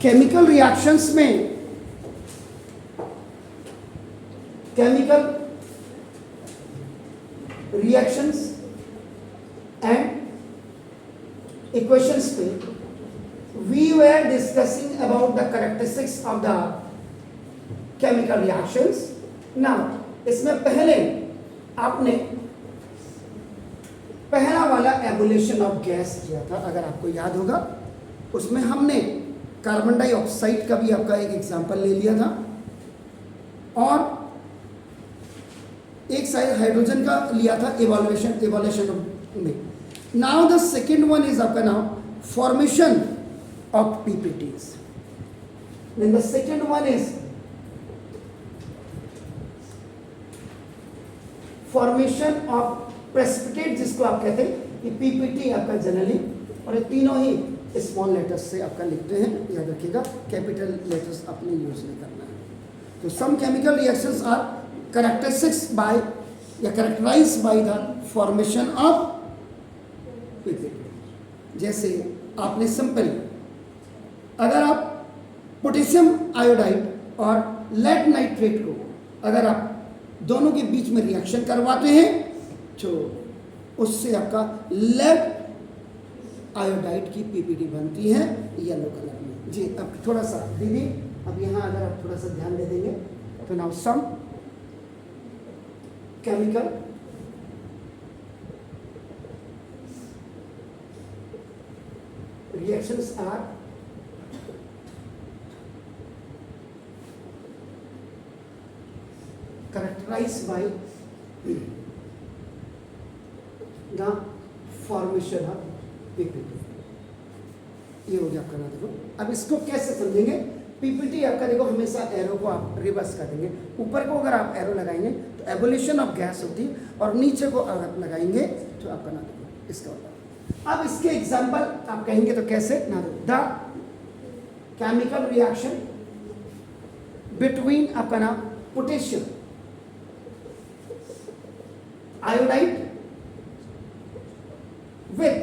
Chemical reactions में chemical reactions and equations पे we were discussing about the characteristics of the chemical reactions. Now इसमें पहले आपने पहला वाला एबुलेशन ऑफ गैस किया था, अगर आपको याद होगा. उसमें हमने कार्बन डाइऑक्साइड का भी आपका एक एग्जांपल ले लिया था और एक साइड हाइड्रोजन का लिया था इवोल्यूशन में. Now the second one is आपका now formation of PPTs. Then the second one is formation of precipitate, जिसको आप कहते हैं कि पीपीटी आपका जनरली, और ये तीनों ही स्मॉल लेटर्स से आपका लिखते हैं, याद रखिएगा. कैपिटल लेटर्स अपने यूज नहीं करना है. तो some chemical reactions are characteristics by या characterized by the formation of PPT. जैसे आपने सिंपल, अगर आप पोटेशियम आयोडाइड और लेड नाइट्रेट को अगर आप दोनों के बीच में रिएक्शन करवाते हैं तो उससे आपका लेड आयोडाइड की पीपीटी बनती है येलो कलर में. जी अब थोड़ा सा दीदी, अब यहाँ अगर आप थोड़ा सा ध्यान दे देंगे तो now some chemical reactions are characterized by the formation of PPT. ये हो गया आपका ना. देखो अब इसको कैसे समझेंगे. पीपीटी आपका देखो हमेशा एरो को आप रिवर्स कर देंगे. ऊपर को अगर आप एरो लगाएंगे तो एबोल्यूशन ऑफ गैस होती है और नीचे को अगर लगाएंगे तो आपका ना देखो इसका होता है. अब इसके एग्जांपल आप कहेंगे तो कैसे ना. द केमिकल रिएक्शन बिटवीन आपका ना potassium iodide with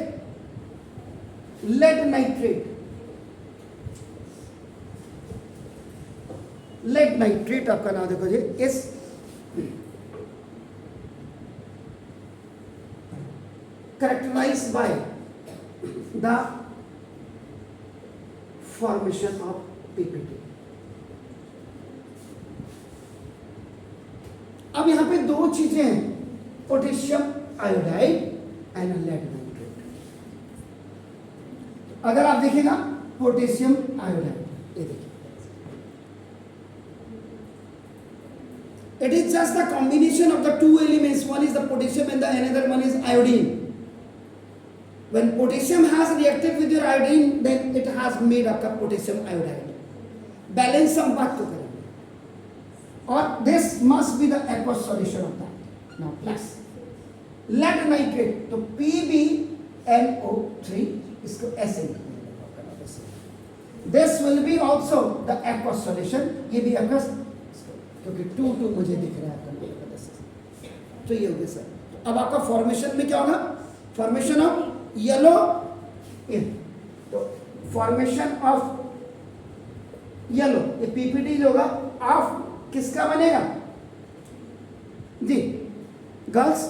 lead nitrate. lead nitrate आपका नाम देखो जी, इस characterized by the formation of PPT. अब यहां पे दो चीजें हैं, potassium iodide and lead nitrate. अगर आप देखेगा पोटेशियम आयोडाइड, ये देखिए, it is just the combination of the two elements. One is the potassium and the another one is iodine. When potassium has reacted with your iodine, then it has made up the potassium iodide. Balance हम बात तो करेंगे, और this must be the aqueous solution of that. Now plus lead nitrate, तो PbNO3, इसको ऐसे लिखना. This will be also the aqueous solution. ये भी aqueous, क्योंकि 2 मुझे दिख रहा है. तो ये हो गया सर. तो अब आपका फॉर्मेशन में क्या होगा, फॉर्मेशन ऑफ येलो इन, तो फॉर्मेशन ऑफ येलो, ये पीपीटी जो होगा ऑफ किसका बनेगा जी गर्ल्स.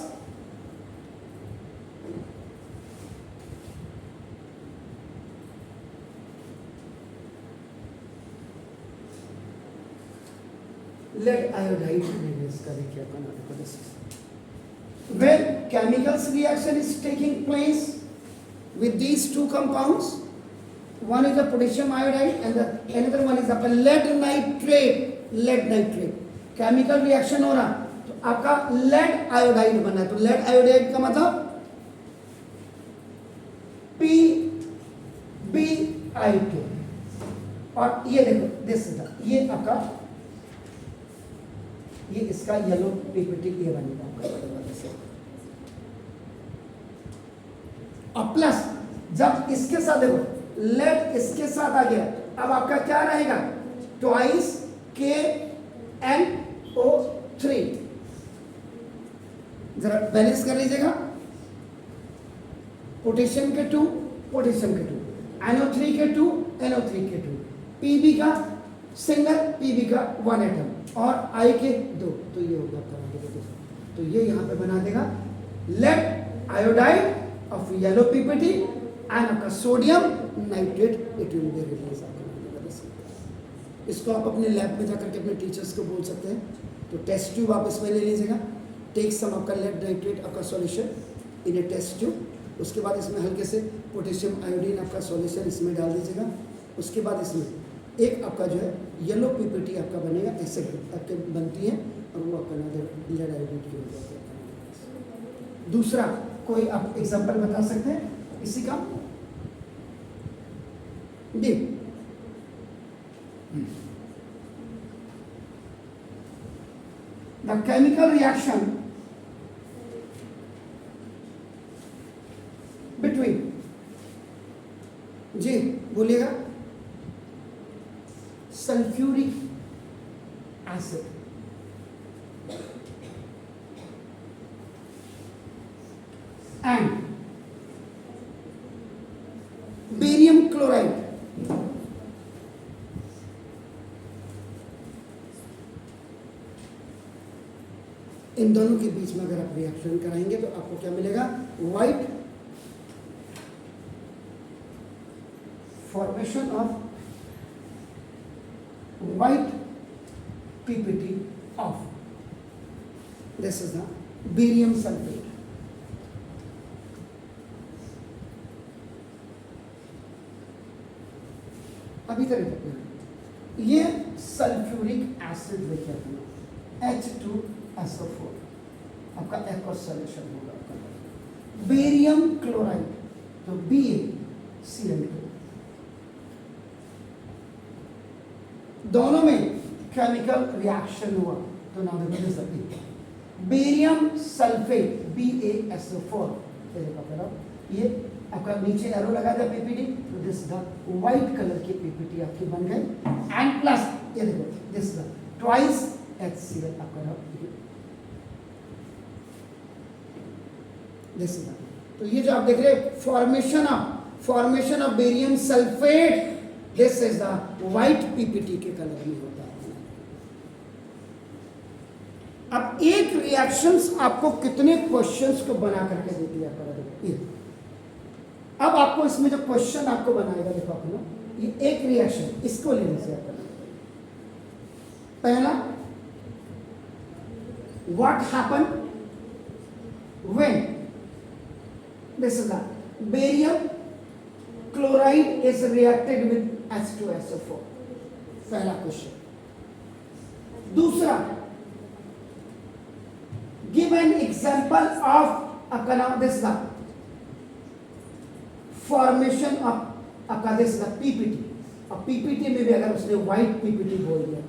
lead iodide इसका देखिए अपन. When chemicals reaction is taking place with these two compounds, one is the potassium iodide and the another one is the lead nitrate. lead nitrate chemical reaction हो रहा तो आपका lead iodide बना है. तो lead iodide का मतलब PbI2, और ये देखो दिस इज ये आपका, ये इसका येलो पीपीटी ये बनेगा आपका. और प्लस जब इसके साथ देखो लेड इसके साथ आ गया, अब आपका क्या रहेगा, ट्वाइस KNO3. जरा बैलेंस कर लीजिएगा. पोटेशियम के 2, पोटेशियम के 2, NO3 के 2, NO3 के 2. पीबी का सिंगल, पीबी का 1 एटम और आई के 2, तो ये हो गया आपका नाइट्रोजन। तो ये यहाँ पे बना देगा lead iodide of yellow PPT and आपका sodium nitrate, it will be release आपका। इसको आप अपने लैब में जाकर के अपने टीचर्स को बोल सकते हैं। तो टेस्ट ट्यूब आप इसमें ले लीजिएगा, टेक सम आपका लेड नाइट्रेट आपका solution in a test tube, उसके बाद इसमें हल्के से पोटेशियम आयोडीन आपका सॉल्यूशन इसमें डाल दीजिएगा। उसके बाद इसमें एक आपका जो है येलो पीपीटी आपका बनेगा, ऐसे आपके बनती है और वो आपका लेड आयोडीन की हो जाती है। दूसरा कोई आप एग्जांपल बता सकते हैं इसी का? The the chemical reaction between, जी बोलिएगा, sulphuric acid and barium chloride, इन दोनों के बीच में अगर आप रिएक्शन कराएंगे तो आपको क्या मिलेगा? White formation of white PPT of this is the barium sulfate. अभी तक ये सल्फ्यूरिक एसिड लेके अपना H2SO4 आपका एक्वस सॉल्यूशन होगा आपका। बेरियम क्लोराइड तो BaCl2, दोनों में केमिकल रिएक्शन हुआ तो नाम बदल सकती। बेरियम सल्फेट BaSO4, ये आपका नीचे एरो लगा दिया पीपीटी, तो दिस द व्हाइट कलर की पीपीटी आपकी बन गई। एंड प्लस ये देखो दिस द ट्वाइस HCl आपका दिस द, तो ये जो आप देख रहे हैं formation of barium sulphate, this is the white PPT के कलर में होता है। अब एक रिएक्शंस आपको कितने क्वेश्चंस को बना करके दे दिया करेगा। अब आपको इसमें जो क्वेश्चन आपको बनाएगा, देखो अपना ये एक रिएक्शन, इसको ले लीजिए अपना। पहला, what happen when this is the barium chloride is reacted with H2SO4, पहला क्वेश्चन। दूसरा, गिव एन एग्जांपल ऑफ आपका नाम दिस द फॉर्मेशन ऑफ आपका दिस द पीपीटी। अब पीपीटी में भी अगर उसने व्हाइट पीपीटी बोल दिया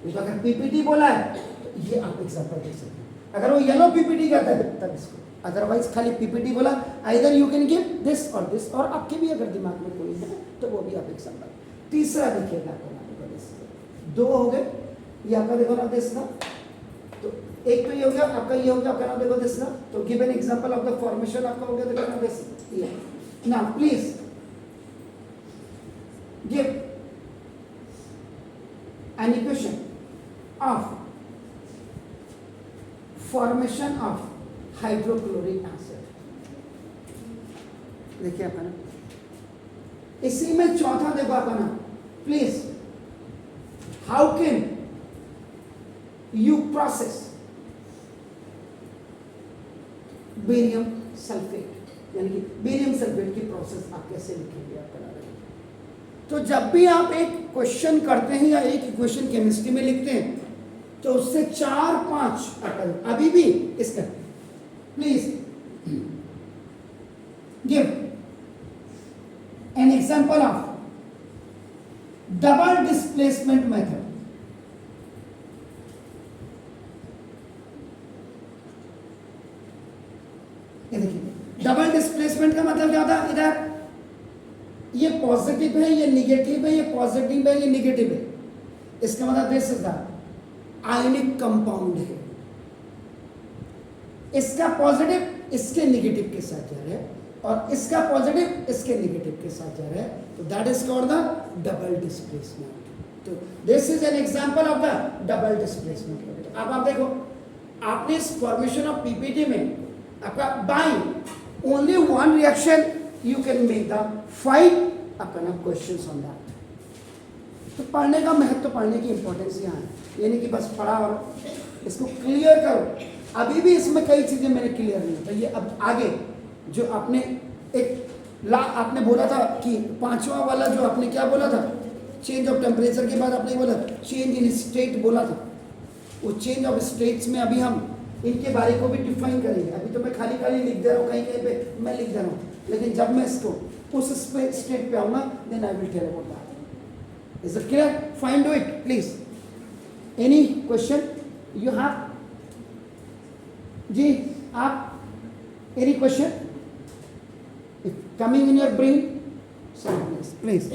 तो अगर पीपीटी बोला है तो ये आप एग्जांपल दे सकते हैं। अगर वो येलो पीपीटी कहता है तब इसको, अदरवाइज खाली पीपीटी बोला, either you can give this और दिस, और आपके भी अगर दिमाग में कोई है तो वो भी आप एग्जांपल। तीसरा देखिएगा आपका दो हो गए, ये आपका देखो ना दिस ना, तो एक तो ये हो गया आपका, ये हो गया आपका नाम देखो दिस ना, तो give an example of the formation आपका हो गया देखो ना this. Now please give an equation of formation of hydrochloric acid। देखिए अपना इसी में चौथा देखो अपना, please how can you process barium sulphate, यानी कि बेरियम सल्फेट की प्रोसेस आप कैसे लिखेंगे आप बना रहे हैं। तो जब भी आप एक क्वेश्चन करते हैं या एक इक्वेशन केमिस्ट्री में लिखते हैं तो उससे 4-5 अभी भी इसका please give an example of double displacement method. ये देखिए डबल डिस्प्लेसमेंट का मतलब क्या होता है, इधर ये पॉजिटिव है, ये निगेटिव है, ये पॉजिटिव है, ये निगेटिव है, इसका मतलब this is the ionic compound है, इसका पॉजिटिव इसके निगेटिव के साथ जा रहा है और इसका पॉजिटिव इसके निगेटिव के साथ जा रहा है, तो that is called the double displacement. तो this is an example of the double displacement. अब आप देखो, आपने इस फॉर्मेशन ऑफ पीपीटी में आपका by only one reaction you can make the 5 अपना क्वेश्चंस ऑन दैट। तो पढ़ने का महत्व, पढ़ने की इंपॉर्टेंस यहाँ है, यानी कि बस पढ़ा और इसको क्लियर करो। अभी भी इसमें कई चीजें मैंने क्लियर नहीं तो ये अब आगे जो आपने आपने बोला था कि 5वां वाला जो आपने क्या बोला था, चेंज ऑफ टेम्परेचर के बाद आपने बोला चेंज इन स्टेट बोला था, वो चेंज ऑफ स्टेट्स में अभी हम इनके बारे को भी डिफाइन करेंगे। अभी तो मैं खाली खाली लिख दे रहा हूँ, कहीं कहीं पे मैं लिख दे रहा हूँ, लेकिन जब मैं इसको उस स्टेट पे आऊँगा then I will tell about that. Is it clear? Fine, do it please. Any question you have? जी आप, any question coming in your brain? So please.